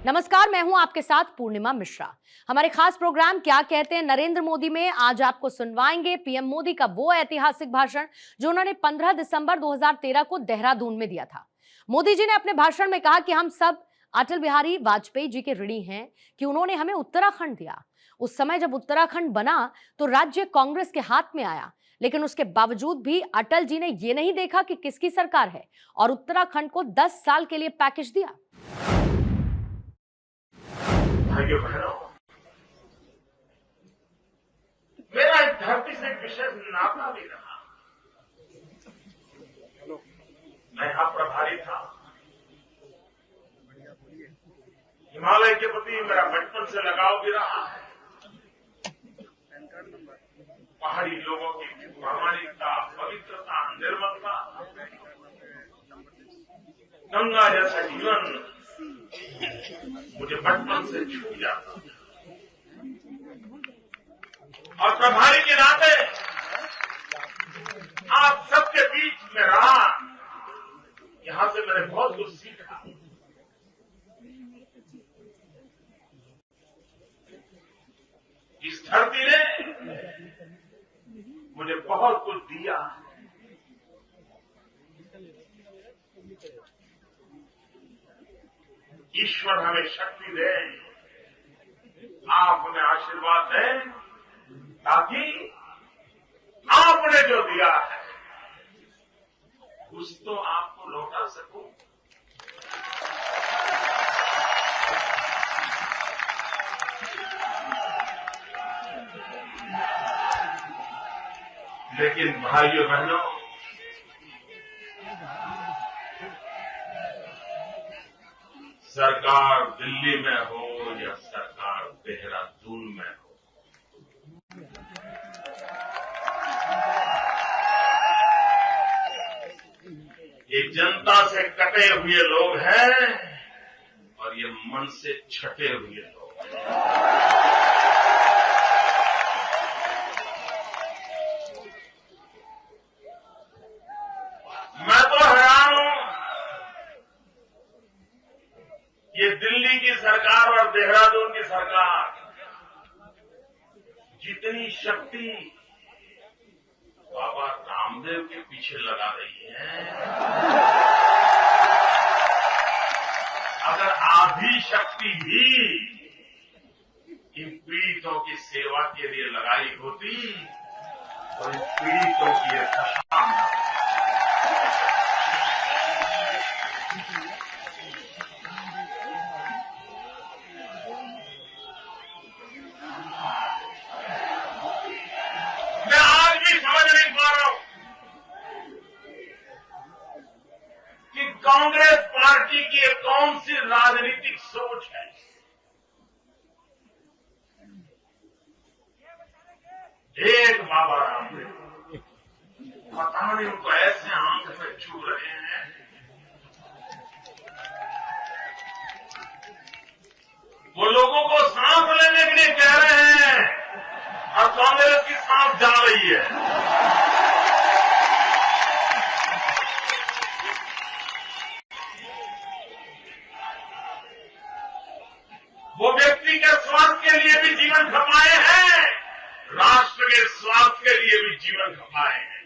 नमस्कार, मैं हूं आपके साथ पूर्णिमा मिश्रा। हमारे खास प्रोग्राम क्या कहते हैं नरेंद्र मोदी में आज आपको सुनवाएंगे पीएम मोदी का वो ऐतिहासिक भाषण जो उन्होंने 15 दिसंबर 2013 को देहरादून में दिया था। मोदी जी ने अपने भाषण में कहा कि हम सब अटल बिहारी वाजपेयी जी के ऋणी हैं कि उन्होंने हमें उत्तराखंड दिया। उस समय जब उत्तराखंड बना तो राज्य कांग्रेस के हाथ में आया, लेकिन उसके बावजूद भी अटल जी ने यह नहीं देखा कि किसकी सरकार है और उत्तराखंड को 10 साल के लिए पैकेज दिया। भाइयों बहनों, मेरा इस धरती से विशेष नाता भी रहा। मैं यहां प्रभारी था। हिमालय के प्रति मेरा बचपन से लगाव भी रहा है। पहाड़ी लोगों की प्रामाणिकता, पवित्रता, निर्मलता, गंगा जैसा जीवन मुझे बचपन से छू जाता था। और प्रभारी के नाते आप सबके बीच में रहा, यहां से मैंने बहुत कुछ सीखा। इस धरती ने मुझे बहुत कुछ दिया। ईश्वर हमें शक्ति दे, आप हमें आशीर्वाद दें ताकि आपने जो दिया है कुछ तो आपको लौटा सकूं। लेकिन भाइयों बहनों, सरकार दिल्ली में हो या सरकार देहरादून में हो, ये जनता से कटे हुए लोग हैं और ये मन से छटे हुए लोग हैं। मैं तो हैरान हूं, ये दिल्ली की सरकार और देहरादून की सरकार जितनी शक्ति बाबा रामदेव के पीछे लगा रही है, अगर आधी शक्ति भी इन पीड़ितों की सेवा के लिए लगाई होती तो इन पीड़ितों की यह दशा न होती। मैं आज भी समझ नहीं पा रहा हूं कि कांग्रेस पार्टी की ये कौन सी राजनीतिक सोच है। एक बाबा रामदेव पता नहीं उनको ऐसे आंख में छू रहे हैं, वो लोगों को सांस लेने के लिए कह रहे हैं और कांग्रेस की सांस जा रही है। वो व्यक्ति के स्वास्थ्य के लिए भी जीवन खपाए हैं, राष्ट्र के स्वास्थ्य के लिए भी जीवन खपाए हैं।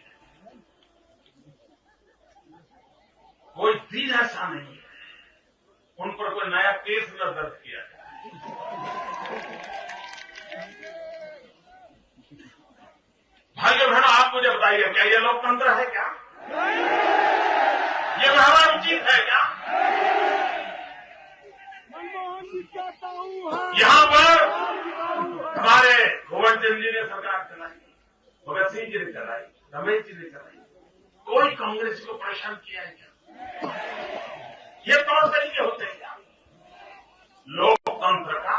कोई दिन ऐसा नहीं है उन पर कोई नया केस न दर्ज किया जाए। भाइयों बहनों, आप मुझे बताइए, क्या ये लोकतंत्र है? क्या ये व्यवहार उचित है? क्या यहां पर हमारे भुवन चंद जी ने सरकार चलाई, भगत सिंह जी ने चलाई, रमेश जी ने चलाई, कोई कांग्रेस को परेशान किया है क्या? ये तौर तरीके होते हैं क्या लोकतंत्र का?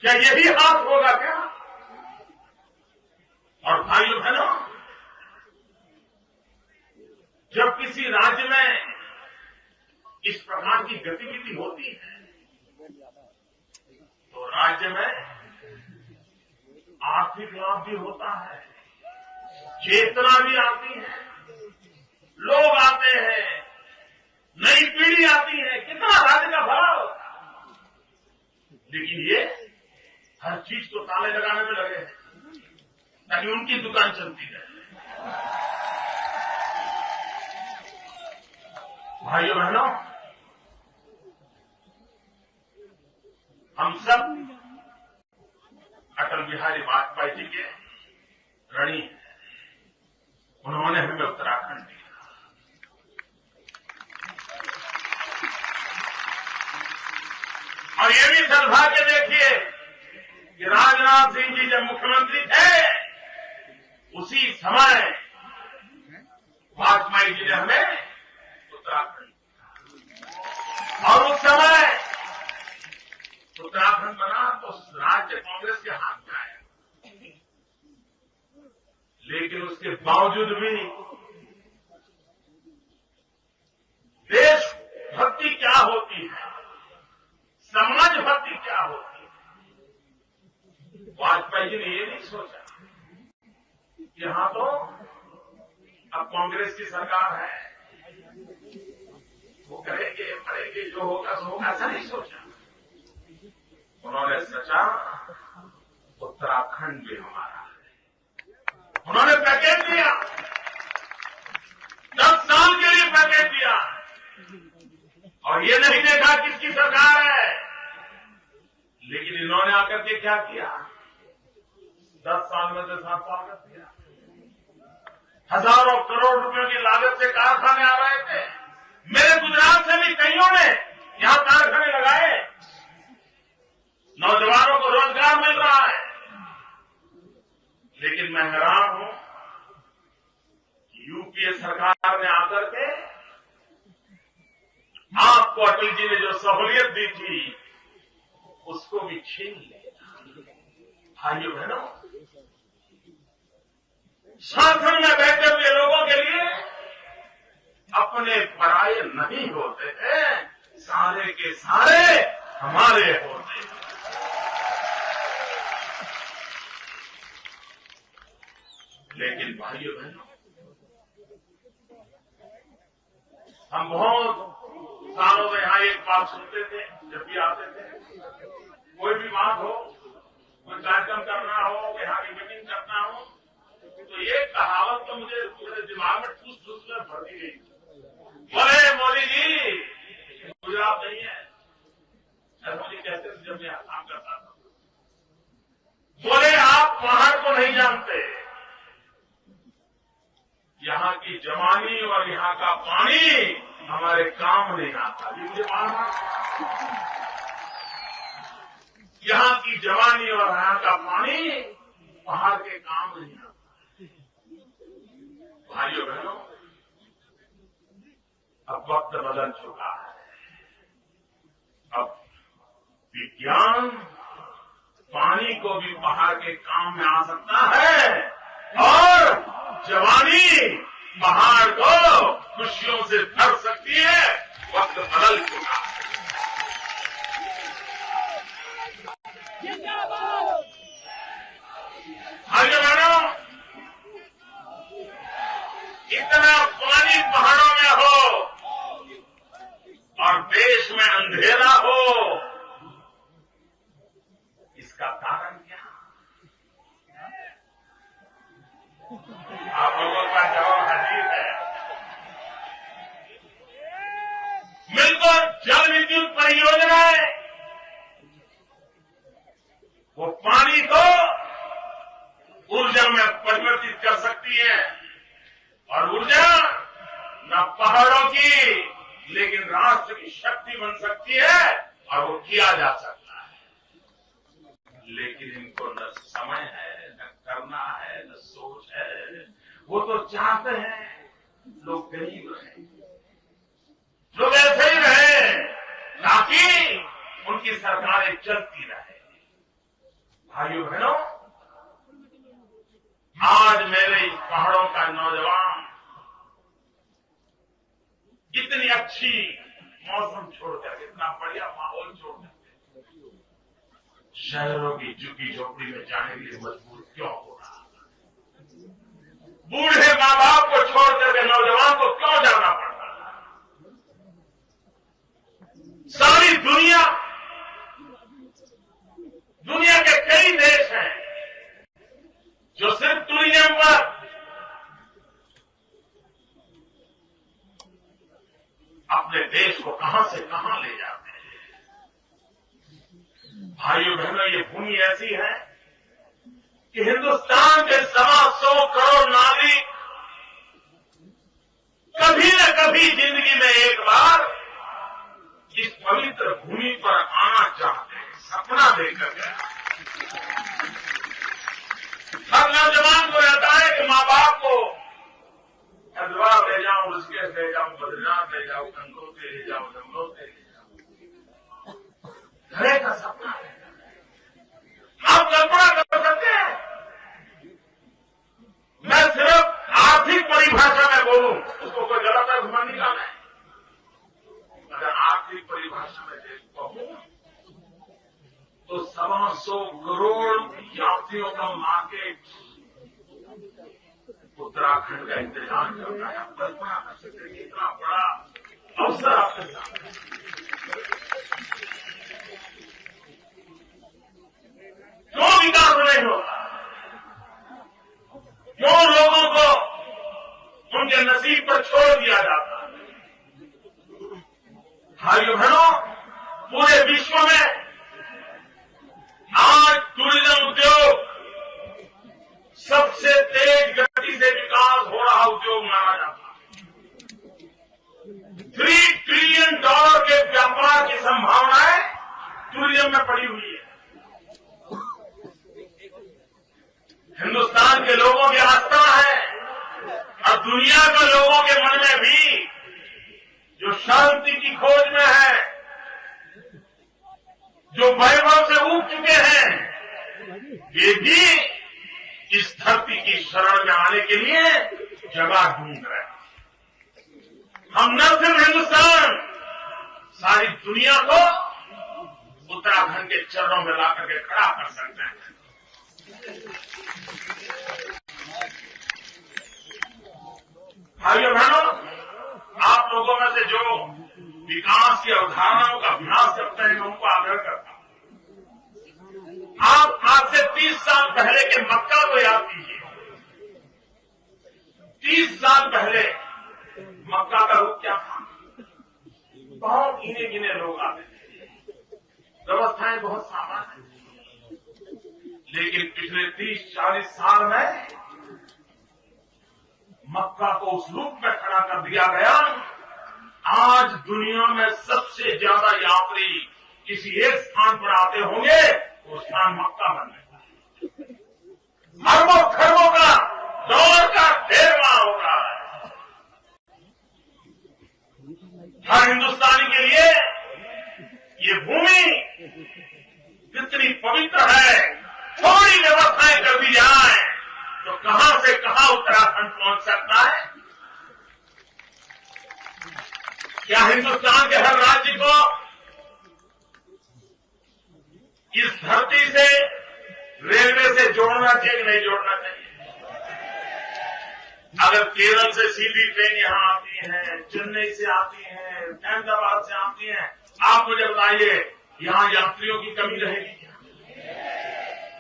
क्या यही हाथ होगा क्या? और भाइयों बहनों, जब किसी राज्य में इस प्रकार की गतिविधि होती है तो राज्य में आर्थिक लाभ भी होता है, चेतना भी आती है, लोग आते हैं, नई पीढ़ी आती है, कितना राज्य का भला होता है। लेकिन ये हर चीज को ताले लगाने में लगे हैं ताकि उनकी दुकान चलती रहे। भाइयों बहनों, हम सब अटल बिहारी वाजपेयी जी के ऋणी हैं। उन्होंने हमें उत्तराखंड दिया। और ये भी सौभाग्य देखिए कि राजनाथ सिंह जी जब मुख्यमंत्री थे, उसी समय वाजपेयी जी ने हमें उत्तराखंड दिया। और उस समय उत्तराखंड बना तो राज्य कांग्रेस के हाथ में आया। लेकिन उसके बावजूद भी देशभक्ति क्या होती है, समाज भक्ति क्या होती है, वाजपेयी जी ने ये नहीं सोचा। यहां तो अब कांग्रेस की सरकार है, वो करेंगे पढ़ेंगे, जो होगा सो होगा, ऐसा नहीं सोचा। उन्होंने सोचा उत्तराखंड भी हमारा है। उन्होंने पैकेज दिया, 10 साल के लिए पैकेज दिया। और ये नहीं देखा किसकी सरकार है, लेकिन इन्होंने आकर के क्या किया, 10 साल में से 7 साल कर दिया। हजारों करोड़ रुपयों की लागत से कारखाने आ रहे थे। मेरे गुजरात से भी कईयों ने यहां कारखाने लगाए, नौजवानों को रोजगार मिल रहा है। लेकिन मैं हैरान हूं कि यूपीए सरकार ने आकर के आपको अटल जी ने जो सहूलियत दी थी, उसको भी छीन लिया। भाइयों बहनों, शासन में बैठे हुए लोगों के लिए अपने पराये नहीं होते हैं, सारे के सारे हमारे होते हैं। लेकिन भाइयों बहनों, हम बहुत सालों में यहां एक बात सुनते थे, जब भी आते थे, कोई भी बात हो, कोई कार्यक्रम करना हो, यहाँ की मीटिंग करना हो, तो ये कहावत तो मुझे पूरे दिमाग में ठूस ठूस में भर दी गई। बोले मोदी जी गुजरात नहीं है, ऐसा मुझे कहते थे जब मैं यहाँ काम करता था। बोले आप पहाड़ को नहीं जानते, यहाँ की जवानी और यहाँ का पानी हमारे काम नहीं आता। ये मुझे मालूम, यहाँ की जवानी और यहाँ का पानी पहाड़ के काम नहीं आता। भाइयों बहनों, अब वक्त बदल चुका है। अब विज्ञान पानी को भी पहाड़ के काम में आ सकता है और जवानी पहाड़ को खुशियों से भर सकती है। वक्त बदल चुका है। भाइयों बहनों, इतना पानी पहाड़ों में हो और देश में अंधेरा हो, इसका कारण क्या? आप लोगों का जवाब हाजिर है। मिलकर जल विद्युत परियोजनाएं वो पानी को ऊर्जा में परिवर्तित कर सकती है। और ऊर्जा न पहाड़ों की, लेकिन राष्ट्र की शक्ति बन सकती है, और वो किया जा सकता है। लेकिन इनको न समय है, न करना है, न सोच है। वो तो चाहते हैं लोग गरीब रहें, लोग ऐसे ही रहें ताकि उनकी सरकारें चलती रहे। भाइयों बहनों, आज मेरे इस पहाड़ों का नौजवान इतनी अच्छी मौसम छोड़कर, इतना बढ़िया माहौल छोड़कर शहरों की झुग्गी झोपड़ी में जाने के लिए मजबूर क्यों हो रहा? बूढ़े माँ बाप को छोड़ करके नौजवान को क्यों जाना पड़ता? जो सिर्फ टूरिज्म पर अपने देश को कहां से कहां ले जाते हैं। भाइयों बहनों, ये भूमि ऐसी है कि हिंदुस्तान के 125 करोड़ नागरिक कभी न कभी जिंदगी में एक बार इस पवित्र भूमि पर आना चाहते हैं, सपना देखकर गया। हर नौजवान को रहता है कि माँ बाप को हरिद्वार ले जाऊं, ऋषिकेश ले जाऊं, बद्रीनाथ ले जाऊं, गंगोत्री ले जाऊं, यमुनोत्री ले जाऊं। घरे का सपना है। आप कल्पना कर सकते हैं, मैं सिर्फ आर्थिक परिभाषा में बोलूं, उसको कोई गलत अर्थ मान नहीं है। अगर आर्थिक परिभाषा में कहूं तो 125 करोड़ यात्रियों का मार्केट उत्तराखंड का इंतजार करता है। आप कल्पना कर सकते हैं इतना बड़ा अवसर आपके सामने। क्यों विकास नहीं होता? क्यों लोगों को उनके नसीब पर छोड़ दिया जाता है? भाइयों बहनों, पूरे विश्व में आज टूरिज्म उद्योग सबसे तेज गति से विकास हो रहा उद्योग माना जाता है। $3 ट्रिलियन के व्यापार की संभावनाएं टूरिज्म में पड़ी हुई है। हिंदुस्तान के लोगों की आस्था है और दुनिया के लोगों के मन में भी जो शांति की खोज में है, जो वैभव से ऊब चुके हैं, ये भी इस धरती की शरण में आने के लिए जगह ढूंढ रहे हैं। हम न सिर्फ हिंदुस्तान, सारी दुनिया को उत्तराखंड के चरणों में लाकर के खड़ा कर सकते हैं। भाइयों बहनों, आप लोगों में से जो विकास की अवधारणाओं का अभ्यास करते हैं, मैं उनको आग्रह करता हूं। आप आज से 30 साल पहले के मक्का को याद कीजिए। 30 साल पहले मक्का का रूप क्या था? बहुत गिने गिने लोग आते थे, व्यवस्थाएं बहुत सामान्य थी। लेकिन पिछले 30-40 साल में मक्का को उस रूप में खड़ा कर दिया गया। आज दुनिया में सबसे ज्यादा यात्री किसी एक स्थान पर आते होंगे, वो स्थान मक्का बन गया है। अरबों खरबों का डॉलर का ढेर वहां हो रहा है। हर हिंदुस्तानी के लिए ये भूमि कितनी पवित्र है। थोड़ी व्यवस्थाएं कर दी जाए तो कहां से कहां उत्तराखंड पहुंच सकता है। क्या हिंदुस्तान के हर राज्य को इस धरती से रेलवे से जोड़ना चाहिए कि नहीं जोड़ना चाहिए? अगर केरल से सीधी ट्रेन यहां आती है, चेन्नई से आती है, अहमदाबाद से आती है, आप मुझे बताइए, यहां यात्रियों की कमी रहेगी क्या?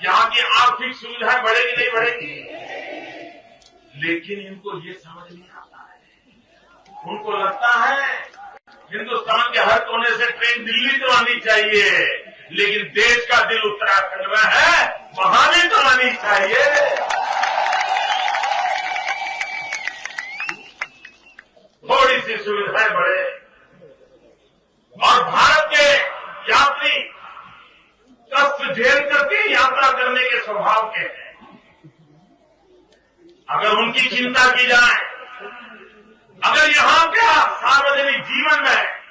यहां की आर्थिक सुविधाएं बढ़ेगी नहीं बढ़ेगी? लेकिन इनको ये समझ नहीं आता है। उनको लगता है हिंदुस्तान के हर कोने से ट्रेन दिल्ली तो आनी चाहिए, लेकिन देश का दिल उत्तराखंड में है, वहां भी तो आनी चाहिए। थोड़ी सी सुविधाएं बढ़े और भारत के यात्री कष्ट झेल करके यात्रा करने के स्वभाव के हैं। अगर उनकी चिंता की जाए, अगर यहां का सार्वजनिक जीवन में